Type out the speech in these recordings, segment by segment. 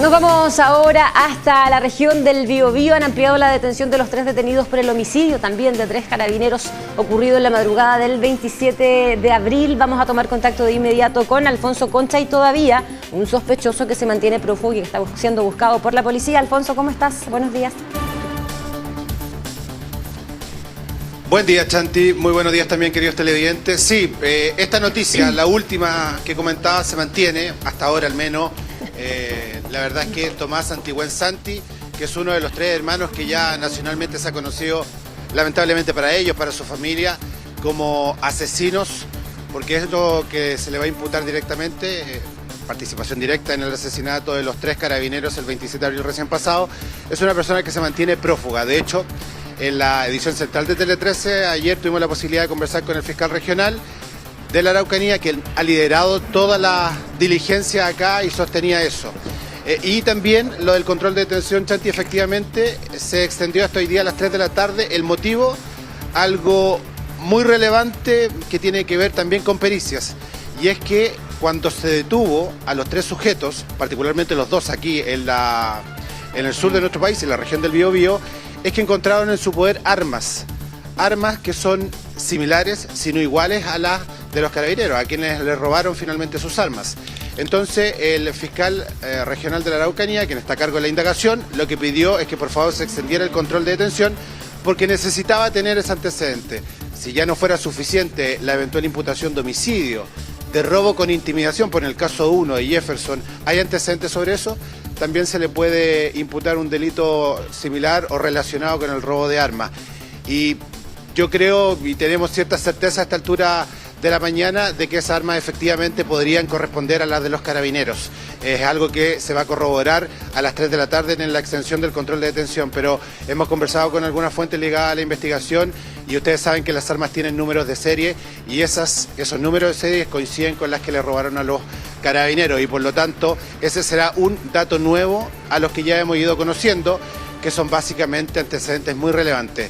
Nos vamos ahora hasta la región del Biobío. Han ampliado la detención de los 3 detenidos por el homicidio, también de 3 carabineros ocurrido en la madrugada del 27 de abril. Vamos a tomar contacto de inmediato con Alfonso Concha y todavía un sospechoso que se mantiene prófugo y que está siendo buscado por la policía. Alfonso, ¿cómo estás? Buenos días. Buen día, Chanti. Muy buenos días también, queridos televidentes. Sí, esta noticia, la última que comentaba, se mantiene, hasta ahora al menos. La verdad es que Tomás Antigüen Santi, que es uno de los 3 hermanos que ya nacionalmente se ha conocido, lamentablemente para ellos, para su familia, como asesinos, porque es lo que se le va a imputar directamente, participación directa en el asesinato de los 3 carabineros el 27 de abril recién pasado. Es una persona que se mantiene prófuga. De hecho, en la edición central de Tele 13, ayer tuvimos la posibilidad de conversar con el fiscal regional de la Araucanía, que ha liderado toda la diligencia acá y sostenía eso. Y también lo del control de detención, Chanti, efectivamente se extendió hasta hoy día a las 3 de la tarde. El motivo, algo muy relevante que tiene que ver también con pericias, y es que cuando se detuvo a los 3 sujetos, particularmente los 2 aquí en el sur de nuestro país, en la región del Biobío, es que encontraron en su poder armas que son similares, sino iguales a las de los carabineros, a quienes les robaron finalmente sus armas. Entonces, el fiscal regional de la Araucanía, quien está a cargo de la indagación, lo que pidió es que por favor se extendiera el control de detención porque necesitaba tener ese antecedente. Si ya no fuera suficiente la eventual imputación de homicidio, de robo con intimidación, por el caso 1 de Jefferson, hay antecedentes sobre eso, también se le puede imputar un delito similar o relacionado con el robo de armas. Y yo creo, y tenemos cierta certeza a esta altura de la mañana, de que esas armas efectivamente podrían corresponder a las de los carabineros. Es algo que se va a corroborar a las 3 de la tarde en la extensión del control de detención, pero hemos conversado con algunas fuentes ligadas a la investigación y ustedes saben que las armas tienen números de serie y esos números de serie coinciden con las que le robaron a los carabineros y por lo tanto ese será un dato nuevo a los que ya hemos ido conociendo, que son básicamente antecedentes muy relevantes.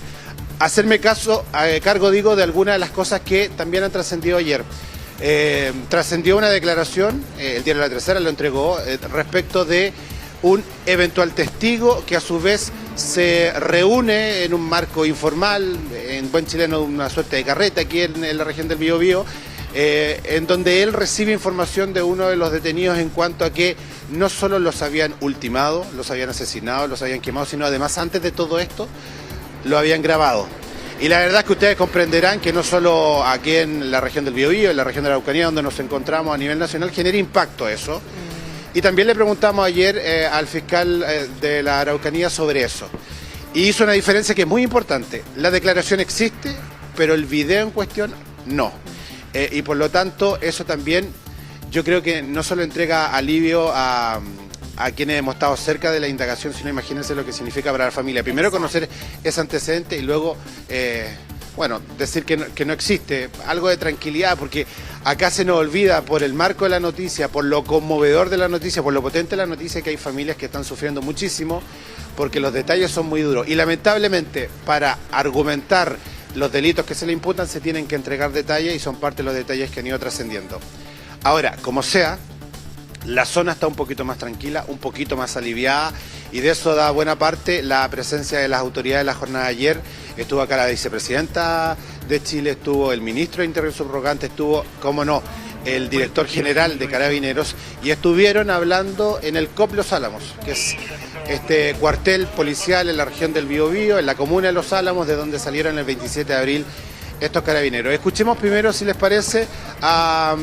Hacerme cargo, digo, de algunas de las cosas que también han trascendido ayer. Trascendió una declaración, el diario La Tercera lo entregó, respecto de un eventual testigo que a su vez se reúne en un marco informal, en buen chileno una suerte de carreta aquí en la región del Biobío, en donde él recibe información de uno de los detenidos en cuanto a que no solo los habían ultimado, los habían asesinado, los habían quemado, sino además antes de todo esto lo habían grabado. Y la verdad es que ustedes comprenderán que no solo aquí en la región del Biobío, en la región de la Araucanía, donde nos encontramos a nivel nacional, genera impacto eso. Y también le preguntamos ayer al fiscal de la Araucanía sobre eso. Y hizo una diferencia que es muy importante. La declaración existe, pero el video en cuestión no. Y por lo tanto, eso también yo creo que no solo entrega alivio a quienes hemos estado cerca de la indagación, sino imagínense lo que significa para la familia. Primero conocer ese antecedente y luego, decir que no existe. Algo de tranquilidad, porque acá se nos olvida por el marco de la noticia, por lo conmovedor de la noticia, por lo potente de la noticia, que hay familias que están sufriendo muchísimo, porque los detalles son muy duros. Y lamentablemente, para argumentar los delitos que se le imputan, se tienen que entregar detalles y son parte de los detalles que han ido trascendiendo. Ahora, como sea, la zona está un poquito más tranquila, un poquito más aliviada y de eso da buena parte la presencia de las autoridades de la jornada de ayer. Estuvo acá la vicepresidenta de Chile, estuvo el ministro de Interior subrogante, estuvo, cómo no, el director general de Carabineros y estuvieron hablando en el COP Los Álamos, que es este cuartel policial en la región del Biobío, en la comuna de Los Álamos, de donde salieron el 27 de abril estos carabineros. Escuchemos primero, si les parece, a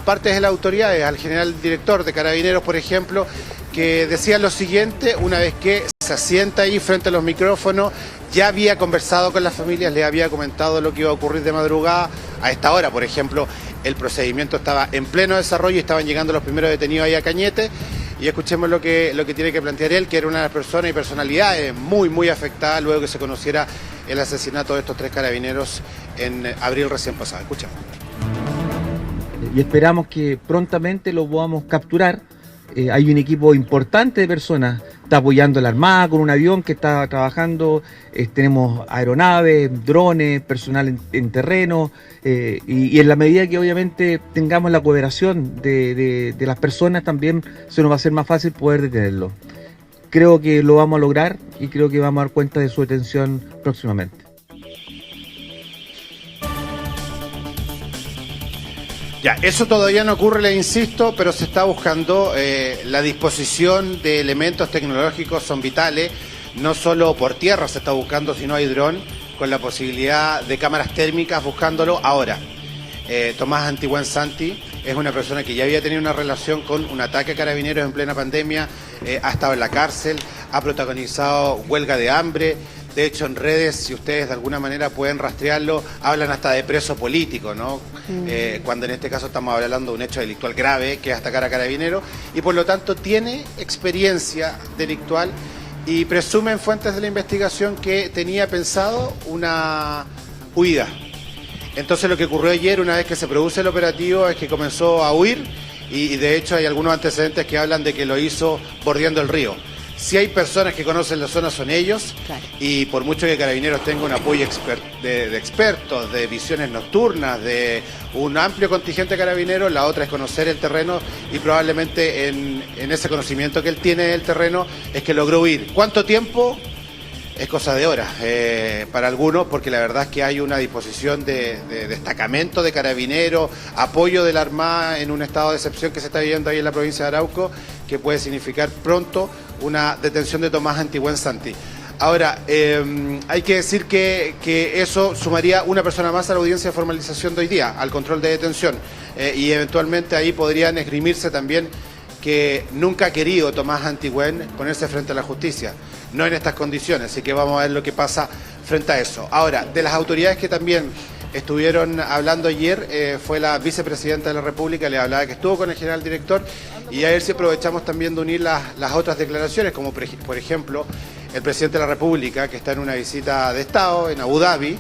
partes de las autoridades, al general director de Carabineros, por ejemplo, que decía lo siguiente, una vez que se asienta ahí frente a los micrófonos, ya había conversado con las familias, les había comentado lo que iba a ocurrir de madrugada. A esta hora, por ejemplo, el procedimiento estaba en pleno desarrollo y estaban llegando los primeros detenidos ahí a Cañete. Y escuchemos lo que tiene que plantear él, que era una de las personas y personalidades muy, muy afectadas luego que se conociera el asesinato de estos 3 carabineros en abril recién pasado. Escuchemos. Y esperamos que prontamente lo podamos capturar hay un equipo importante de personas, está apoyando la Armada con un avión que está trabajando, tenemos aeronaves, drones, personal en terreno, y en la medida que obviamente tengamos la cooperación de las personas también se nos va a hacer más fácil poder detenerlo. Creo que lo vamos a lograr y creo que vamos a dar cuenta de su detención próximamente. Ya, eso todavía no ocurre, le insisto, pero se está buscando la disposición de elementos tecnológicos, son vitales, no solo por tierra se está buscando, sino hay dron, con la posibilidad de cámaras térmicas buscándolo ahora. Tomás Antigüen Santi es una persona que ya había tenido una relación con un ataque a carabineros en plena pandemia, ha estado en la cárcel, ha protagonizado huelga de hambre. De hecho, en redes, si ustedes de alguna manera pueden rastrearlo, hablan hasta de preso político, ¿no? Cuando en este caso estamos hablando de un hecho delictual grave, que es atacar a carabineros, y por lo tanto tiene experiencia delictual y presumen fuentes de la investigación que tenía pensado una huida. Entonces lo que ocurrió ayer, una vez que se produce el operativo, es que comenzó a huir y de hecho hay algunos antecedentes que hablan de que lo hizo bordeando el río. Si hay personas que conocen la zona son ellos, claro. Y por mucho que Carabineros tenga un apoyo de expertos, de visiones nocturnas, de un amplio contingente de carabineros, la otra es conocer el terreno y probablemente en ese conocimiento que él tiene del terreno es que logró huir. ¿Cuánto tiempo? Es cosa de horas para algunos, porque la verdad es que hay una disposición de destacamento de carabineros, apoyo de la Armada en un estado de excepción que se está viviendo ahí en la provincia de Arauco, que puede significar pronto una detención de Tomás Antigüen Santi. Ahora, hay que decir que eso sumaría una persona más a la audiencia de formalización de hoy día, al control de detención, y eventualmente ahí podrían esgrimirse también que nunca ha querido Tomás Antigüen ponerse frente a la justicia, no en estas condiciones, así que vamos a ver lo que pasa frente a eso. Ahora, de las autoridades que también estuvieron hablando ayer, fue la vicepresidenta de la República, le hablaba que estuvo con el general director, y a ver si aprovechamos también de unir las otras declaraciones, como por ejemplo, el presidente de la República, que está en una visita de Estado en Abu Dhabi,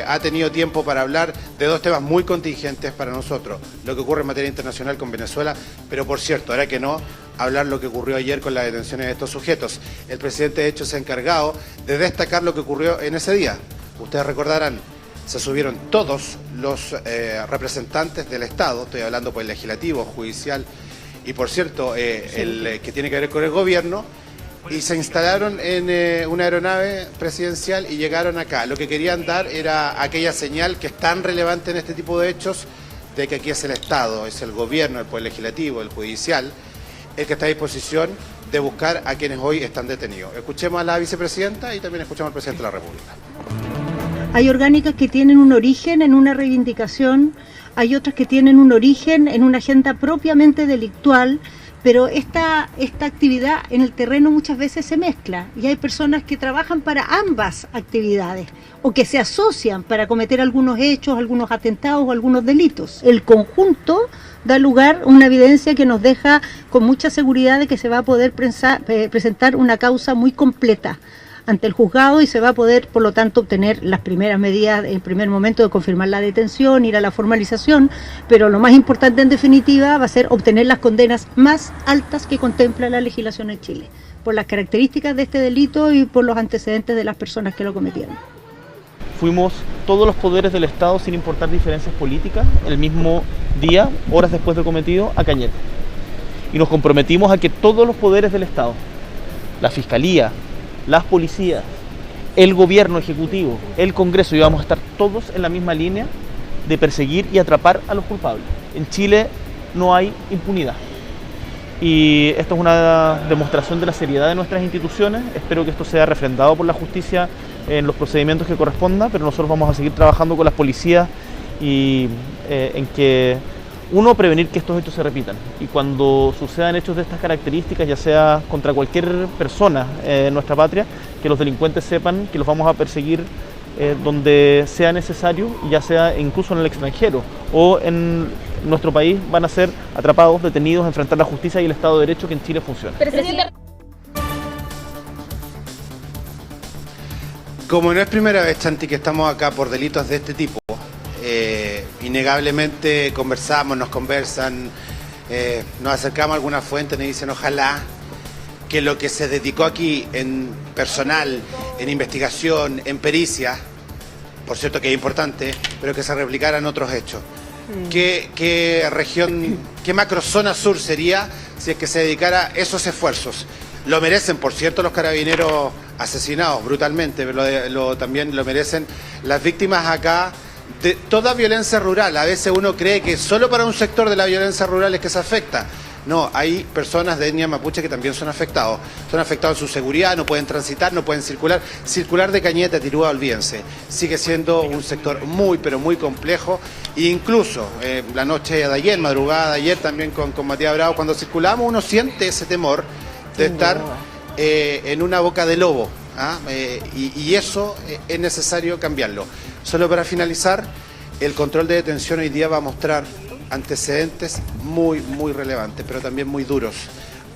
ha tenido tiempo para hablar de dos temas muy contingentes para nosotros, lo que ocurre en materia internacional con Venezuela, pero por cierto, ahora que no, hablar lo que ocurrió ayer con las detenciones de estos sujetos. El presidente de hecho se ha encargado de destacar lo que ocurrió en ese día. Ustedes recordarán, se subieron todos los representantes del Estado, estoy hablando por el legislativo, judicial y por cierto, el que tiene que ver con el gobierno, y se instalaron en una aeronave presidencial y llegaron acá. Lo que querían dar era aquella señal que es tan relevante en este tipo de hechos, de que aquí es el Estado, es el gobierno, el poder legislativo, el judicial, el que está a disposición de buscar a quienes hoy están detenidos. Escuchemos a la vicepresidenta y también escuchemos al presidente de la República. Hay orgánicas que tienen un origen en una reivindicación, hay otras que tienen un origen en una agenda propiamente delictual, pero esta actividad en el terreno muchas veces se mezcla y hay personas que trabajan para ambas actividades o que se asocian para cometer algunos hechos, algunos atentados o algunos delitos. El conjunto da lugar a una evidencia que nos deja con mucha seguridad de que se va a poder presentar una causa muy completa ante el juzgado y se va a poder, por lo tanto, obtener las primeras medidas en primer momento de confirmar la detención, ir a la formalización, pero lo más importante en definitiva va a ser obtener las condenas más altas que contempla la legislación en Chile, por las características de este delito y por los antecedentes de las personas que lo cometieron. Fuimos todos los poderes del Estado, sin importar diferencias políticas, el mismo día, horas después del cometido, a Cañete. Y nos comprometimos a que todos los poderes del Estado, la Fiscalía, las policías, el gobierno ejecutivo, el Congreso, íbamos a estar todos en la misma línea de perseguir y atrapar a los culpables. En Chile no hay impunidad. Y esto es una demostración de la seriedad de nuestras instituciones. Espero que esto sea refrendado por la justicia en los procedimientos que corresponda, pero nosotros vamos a seguir trabajando con las policías y en que uno, prevenir que estos hechos se repitan, y cuando sucedan hechos de estas características, ya sea contra cualquier persona en nuestra patria, que los delincuentes sepan que los vamos a perseguir donde sea necesario, ya sea incluso en el extranjero o en nuestro país, van a ser atrapados, detenidos, enfrentar la justicia y el Estado de Derecho que en Chile funciona. Como no es primera vez, Chanti, que estamos acá por delitos de este tipo, innegablemente conversamos, nos conversan, nos acercamos a alguna fuente y nos dicen ojalá que lo que se dedicó aquí en personal, en investigación, en pericia, por cierto que es importante, pero que se replicaran otros hechos. ¿Qué región, qué macrozona sur sería si es que se dedicara esos esfuerzos? Lo merecen, por cierto, los carabineros asesinados brutalmente, pero también lo merecen las víctimas acá de toda violencia rural. A veces uno cree que solo para un sector de la violencia rural es que se afecta. No, hay personas de etnia mapuche que también son afectados. Son afectados en su seguridad, no pueden transitar, no pueden circular. Circular de Cañete a Tirúa, olvídense. Sigue siendo un sector muy, pero muy complejo. E incluso la noche de ayer, madrugada de ayer también con Matías Bravo, cuando circulamos uno siente ese temor de estar en una boca de lobo. Y eso es necesario cambiarlo. Solo para finalizar, el control de detención hoy día va a mostrar antecedentes muy, muy relevantes, pero también muy duros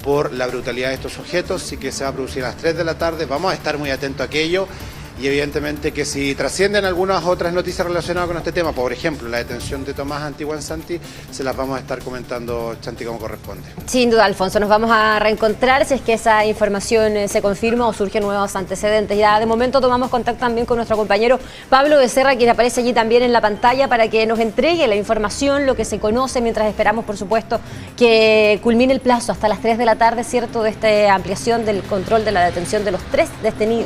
por la brutalidad de estos sujetos. Sí que se va a producir a las 3 de la tarde, vamos a estar muy atentos a aquello y evidentemente que si trascienden algunas otras noticias relacionadas con este tema, por ejemplo, la detención de Tomás Antiguén Santi, se las vamos a estar comentando, Chanti, como corresponde. Sin duda, Alfonso, nos vamos a reencontrar si es que esa información se confirma o surgen nuevos antecedentes. Ya de momento tomamos contacto también con nuestro compañero Pablo Becerra, quien aparece allí también en la pantalla, para que nos entregue la información, lo que se conoce, mientras esperamos, por supuesto, que culmine el plazo hasta las 3 de la tarde, ¿cierto?, de esta ampliación del control de la detención de los 3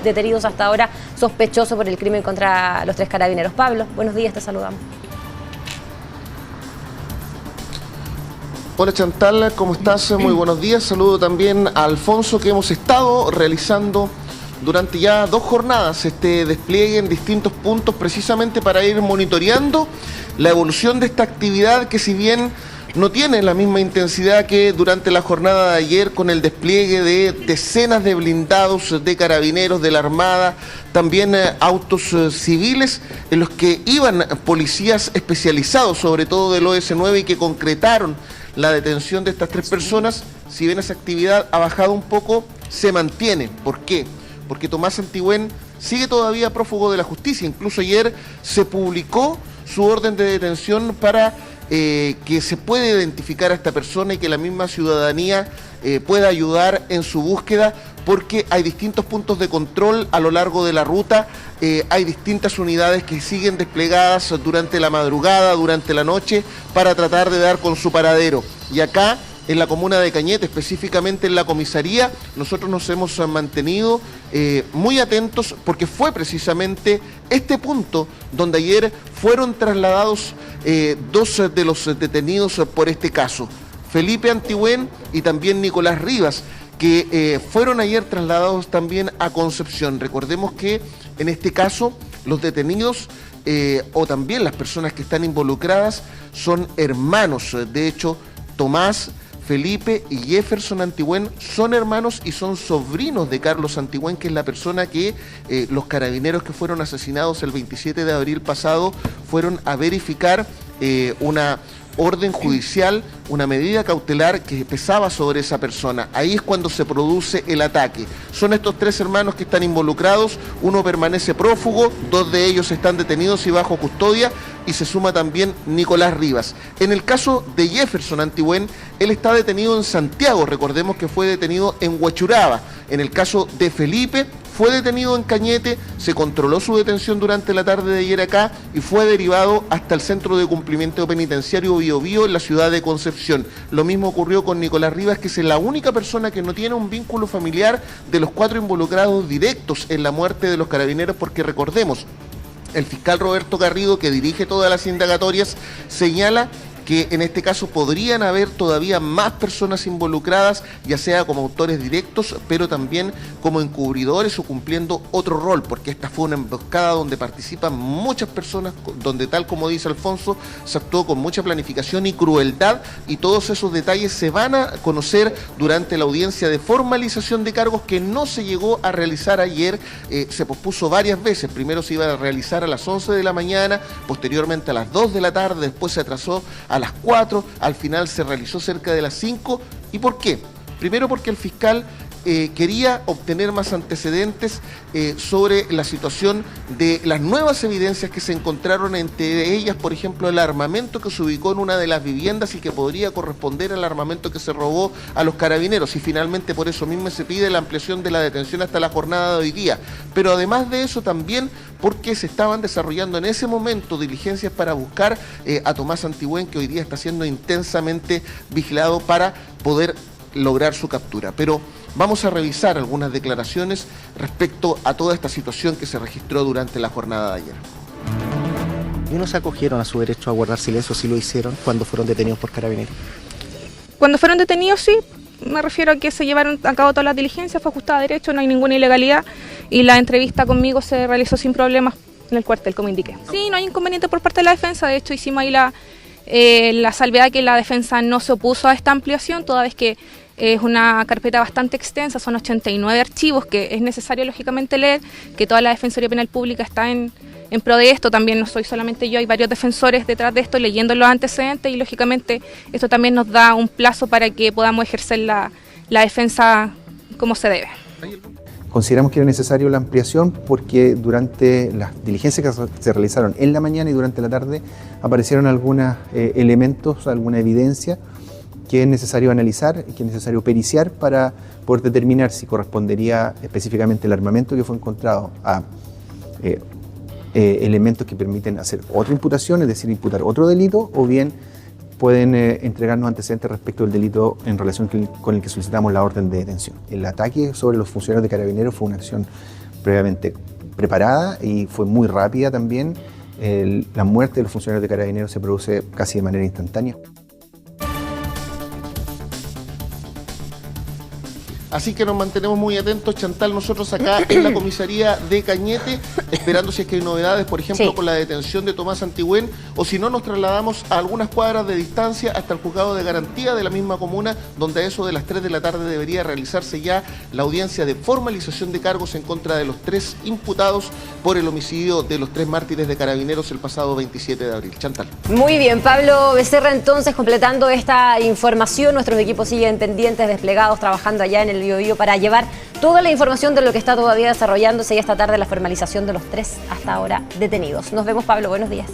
detenidos hasta ahora sospechoso por el crimen contra los 3 carabineros. Pablo, buenos días, te saludamos. Hola Chantal, ¿cómo estás? Muy buenos días. Saludo también a Alfonso, que hemos estado realizando durante ya 2 jornadas este despliegue en distintos puntos precisamente para ir monitoreando la evolución de esta actividad que, si bien no tiene la misma intensidad que durante la jornada de ayer, con el despliegue de decenas de blindados de carabineros, de la Armada, también autos civiles en los que iban policías especializados, sobre todo del OS9, y que concretaron la detención de estas 3 personas. Si bien esa actividad ha bajado un poco, se mantiene. ¿Por qué? Porque Tomás Antiguén sigue todavía prófugo de la justicia. Incluso ayer se publicó su orden de detención para que se pueda identificar a esta persona y que la misma ciudadanía pueda ayudar en su búsqueda, porque hay distintos puntos de control a lo largo de la ruta, hay distintas unidades que siguen desplegadas durante la madrugada, durante la noche, para tratar de dar con su paradero. Y acá, en la comuna de Cañete, específicamente en la comisaría, nosotros nos hemos mantenido muy atentos, porque fue precisamente este punto donde ayer fueron trasladados 2 de los detenidos por este caso, Felipe Antiguén y también Nicolás Rivas, que fueron ayer trasladados también a Concepción. Recordemos que en este caso los detenidos o también las personas que están involucradas son hermanos. De hecho, Tomás, Felipe y Jefferson Antiguén son hermanos y son sobrinos de Carlos Antiguén, que es la persona que los carabineros que fueron asesinados el 27 de abril pasado fueron a verificar una orden judicial, una medida cautelar que pesaba sobre esa persona. Ahí es cuando se produce el ataque. Son estos 3 hermanos que están involucrados, uno permanece prófugo, 2 de ellos están detenidos y bajo custodia, y se suma también Nicolás Rivas. En el caso de Jefferson Antiguén, él está detenido en Santiago, recordemos que fue detenido en Huachuraba. En el caso de Felipe, fue detenido en Cañete, se controló su detención durante la tarde de ayer acá y fue derivado hasta el Centro de Cumplimiento Penitenciario Bío Bío en la ciudad de Concepción. Lo mismo ocurrió con Nicolás Rivas, que es la única persona que no tiene un vínculo familiar de los 4 involucrados directos en la muerte de los carabineros, porque recordemos, el fiscal Roberto Garrido, que dirige todas las indagatorias, señala que en este caso podrían haber todavía más personas involucradas, ya sea como autores directos, pero también como encubridores o cumpliendo otro rol, porque esta fue una emboscada donde participan muchas personas, donde, tal como dice Alfonso, se actuó con mucha planificación y crueldad, y todos esos detalles se van a conocer durante la audiencia de formalización de cargos, que no se llegó a realizar ayer, se pospuso varias veces. Primero se iba a realizar a las 11 de la mañana, posteriormente a las 2 de la tarde, después se atrasó a las 4, al final se realizó cerca de las 5. ¿Y por qué? Primero porque el fiscal quería obtener más antecedentes sobre la situación de las nuevas evidencias que se encontraron, entre ellas, por ejemplo, el armamento que se ubicó en una de las viviendas y que podría corresponder al armamento que se robó a los carabineros, y finalmente por eso mismo se pide la ampliación de la detención hasta la jornada de hoy día. Pero además de eso también porque se estaban desarrollando en ese momento diligencias para buscar a Tomás Antigüén, que hoy día está siendo intensamente vigilado para poder lograr su captura. Pero vamos a revisar algunas declaraciones respecto a toda esta situación que se registró durante la jornada de ayer. ¿Y no se acogieron a su derecho a guardar silencio si lo hicieron cuando fueron detenidos por carabineros? Cuando fueron detenidos, sí. Me refiero a que se llevaron a cabo todas las diligencias, fue ajustada a derecho, no hay ninguna ilegalidad y la entrevista conmigo se realizó sin problemas en el cuartel, como indiqué. Sí, no hay inconveniente por parte de la defensa, de hecho hicimos ahí la salvedad que la defensa no se opuso a esta ampliación, toda vez que es una carpeta bastante extensa, son 89 archivos que es necesario lógicamente leer, que toda la Defensoría Penal Pública está en pro de esto, también no soy solamente yo, hay varios defensores detrás de esto leyendo los antecedentes y lógicamente esto también nos da un plazo para que podamos ejercer la defensa como se debe. Consideramos que era necesario la ampliación porque durante las diligencias que se realizaron en la mañana y durante la tarde aparecieron algunos elementos, alguna evidencia que es necesario analizar, que es necesario periciar para poder determinar si correspondería específicamente el armamento que fue encontrado a elementos que permiten hacer otra imputación, es decir, imputar otro delito, o bien pueden entregarnos antecedentes respecto del delito en relación con el que solicitamos la orden de detención. El ataque sobre los funcionarios de Carabineros fue una acción previamente preparada y fue muy rápida también. La muerte de los funcionarios de Carabineros se produce casi de manera instantánea. Así que nos mantenemos muy atentos, Chantal, nosotros acá en la comisaría de Cañete, esperando si es que hay novedades, por ejemplo, con la detención de Tomás Antigüén, o si no, nos trasladamos a algunas cuadras de distancia hasta el juzgado de garantía de la misma comuna, donde a eso de las 3 de la tarde debería realizarse ya la audiencia de formalización de cargos en contra de los 3 imputados por el homicidio de los 3 mártires de Carabineros el pasado 27 de abril. Chantal. Muy bien, Pablo Becerra, entonces, completando esta información, nuestros equipos siguen pendientes, desplegados, trabajando allá en el Biobío para llevar toda la información de lo que está todavía desarrollándose y esta tarde la formalización de los 3 hasta ahora detenidos. Nos vemos, Pablo, buenos días.